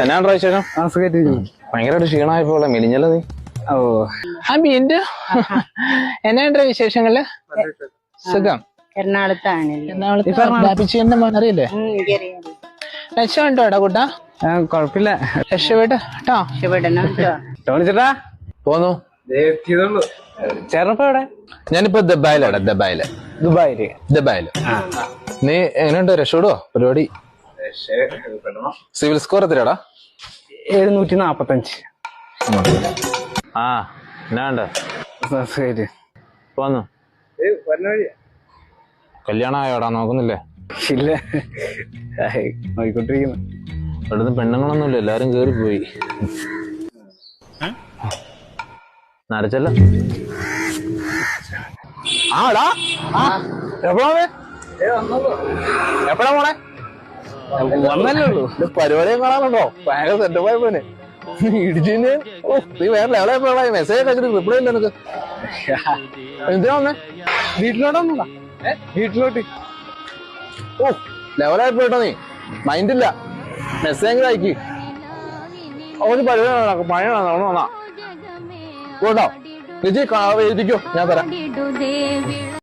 എന്നാ വിശേഷം? ഭയങ്കരമായിട്ട് ക്ഷീണമായപ്പോ മെലിഞ്ഞല്ലോ നീ. ഓ എന്റെ എന്നാ വിശേഷങ്ങള്? സുഖം. എറണാകുളത്ത് അറിയില്ലേ? രക്ഷപ്പെട്ടോ എടാ കൂട്ടാ? കൊഴപ്പില്ല. രക്ഷപ്പെട്ട് കേട്ടോ. ടോണിച്ചേട്ടാ പോന്നു. ചേർന്നപ്പോ എവിടെ? ഞാനിപ്പോ ദുബായിലാടാ. ദുബായില്. നീ എങ്ങനെയുണ്ട്? രക്ഷപ്പെടുവോ പരിപാടി? സിവിൽ സ്കോർ എത്രയാടാ? 745. എന്നാണ്ട് പോന്നു? കല്യാണം ആയോടാ? നോക്കുന്നില്ലേ? ഇല്ല, നോക്കിക്കൊണ്ടിരിക്കുന്നു. ഇവിടുന്ന് പെണ്ണുങ്ങളൊന്നുമില്ല, എല്ലാരും കേറി പോയി. നരച്ചല്ലോ. എപ്പഴാ പോണേ? വന്നല്ലേ ഉള്ളൂ. പരിപാടിയും കാണാനുണ്ടോ? ഭയങ്കര സെറ്റപ്പായ പോലെ ഇടിച്ചു. നീ വേറെ ലെവലായപ്പോഴാ മെസ്സേജ് അയച്ചിട്ട് റിപ്ലൈ ഇല്ല നിനക്ക്. എന്തിനാ വന്നേ? വീട്ടിലോട്ടൊന്നുമില്ല. വീട്ടിലോട്ട് ലെവലായപ്പോട്ടോ നീ മൈൻഡില്ല. മെസ്സേജ് അയക്ക്. ഒരു പരിപാടി പഴയ വന്നാ കേട്ടോ. ചേച്ചി എഴുതിക്കോ, ഞാൻ തരാം.